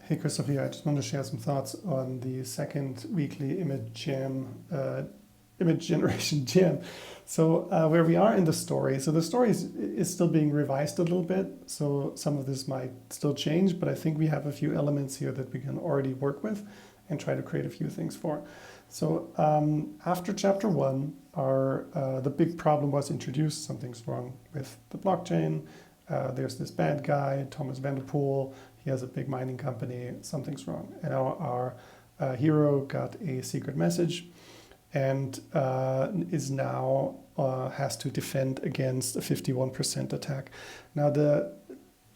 Hey Christopher, here. I just want to share some thoughts on the second weekly image generation jam. So where we are in the story, so the story is still being revised a little bit, so some of this might still change, but I think we have a few elements here that we can already work with and try to create a few things for. So after chapter 1, the big problem was introduced. Something's wrong with the blockchain. There's this bad guy, Thomas Vanderpool. He has a big mining company. Something's wrong. And our hero got a secret message and is now has to defend against a 51% attack. Now the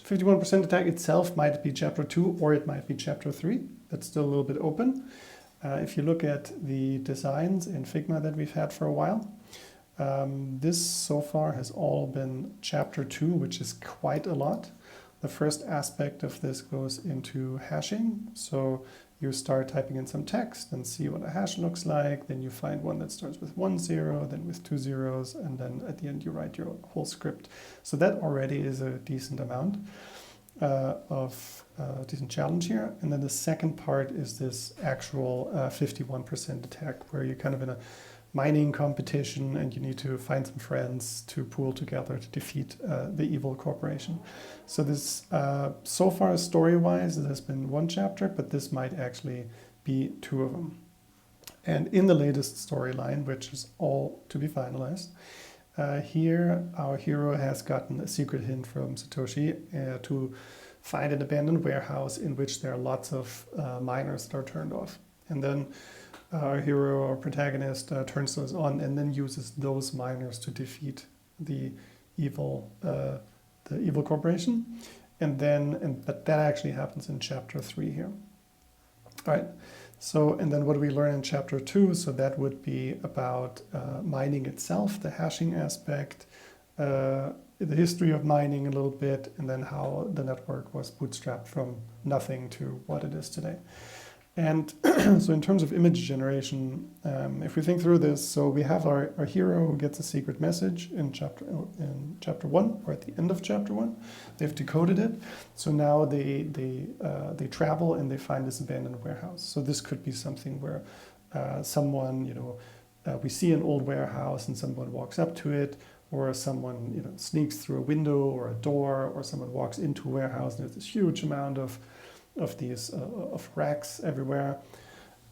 51% attack itself might be chapter 2 or it might be chapter 3. That's still a little bit open. If you look at the designs in Figma that we've had for a while, this so far has all been chapter 2, which is quite a lot. The first aspect of this goes into hashing. So you start typing in some text and see what a hash looks like. Then you find one that starts with 1 0, then with 2 zeros, and then at the end you write your whole script. So that already is a decent amount of decent challenge here. And then the second part is this actual 51% attack, where you're kind of in a mining competition and you need to find some friends to pool together to defeat the evil corporation. So this, so far story-wise, it has been 1 chapter, but this might actually be 2 of them. And in the latest storyline, which is all to be finalized, here our hero has gotten a secret hint from Satoshi to find an abandoned warehouse in which there are lots of miners that are turned off. And then our hero or protagonist turns those on and then uses those miners to defeat the evil corporation. But that actually happens in chapter 3 here. All right. So, and then what do we learn in chapter 2? So that would be about mining itself, the hashing aspect, the history of mining a little bit, and then how the network was bootstrapped from nothing to what it is today. And so in terms of image generation, if we think through this, so we have our hero who gets a secret message in chapter 1, or at the end of chapter 1. They've decoded it. So now they travel and they find this abandoned warehouse. So this could be something where someone, we see an old warehouse and someone walks up to it, or someone, sneaks through a window or a door, or someone walks into a warehouse and there's this huge amount of these of racks everywhere,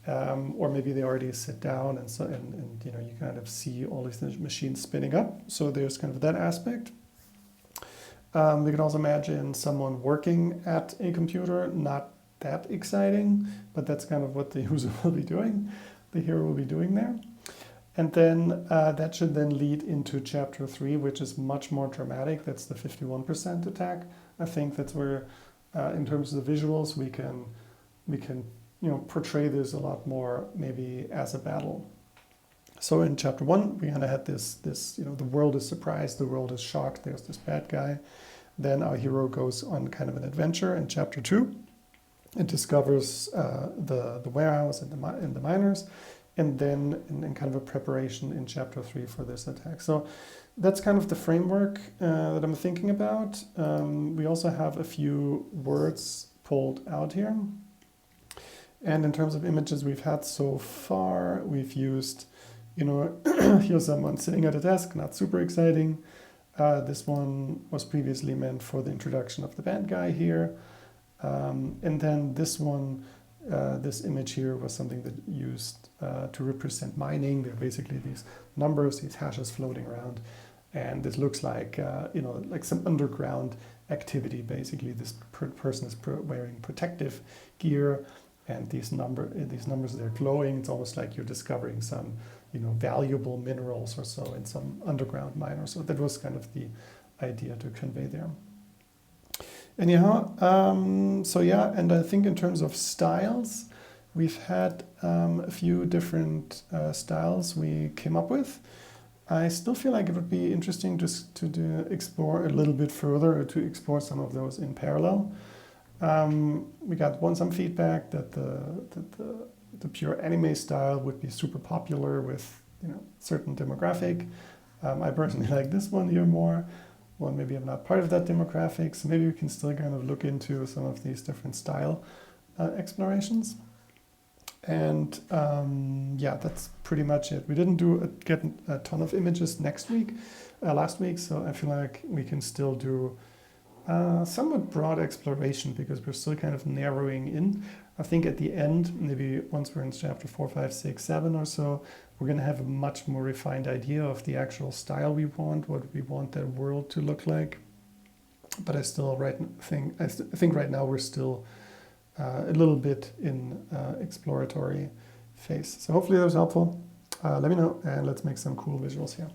or maybe they already sit down and you kind of see all these machines spinning up. So there's kind of that aspect. We can also imagine someone working at a computer, not that exciting, but that's kind of what the user will be doing, the hero will be doing there. And then that should then lead into chapter 3, which is much more dramatic. That's the 51% attack. I think that's where in terms of the visuals, we can portray this a lot more maybe as a battle. So in chapter 1, we kind of had this the world is surprised, the world is shocked. There's this bad guy. Then our hero goes on kind of an adventure in chapter 2. It discovers the warehouse and the miners, and then in kind of a preparation in chapter 3 for this attack. So that's kind of the framework that I'm thinking about. We also have a few words pulled out here. And in terms of images we've had so far, we've used, here's someone sitting at a desk, not super exciting. This one was previously meant for the introduction of the bad guy here. And then this one, this image here was something that used to represent mining. They're basically these numbers, these hashes floating around. And this looks like, like some underground activity. Basically, this person is wearing protective gear, and these numbers, they're glowing. It's almost like you're discovering some, valuable minerals or so in some underground mine or so. That was kind of the idea to convey there. Anyhow, and I think in terms of styles, we've had a few different styles we came up with. I still feel like it would be interesting to explore a little bit further, or to explore some of those in parallel. We got some feedback that the pure anime style would be super popular with certain demographic. I personally like this one here more. Well, maybe I'm not part of that demographic, so maybe we can still kind of look into some of these different style explorations. And yeah, that's pretty much it. We didn't get a ton of images last week, so I feel like we can still do somewhat broad exploration because we're still kind of narrowing in. I think at the end, maybe once we're in chapter 4, 5, 6, 7 or so, we're going to have a much more refined idea of the actual style we want, what we want that world to look like. But I still think right now we're still a little bit in exploratory phase. So hopefully that was helpful. Let me know and let's make some cool visuals here.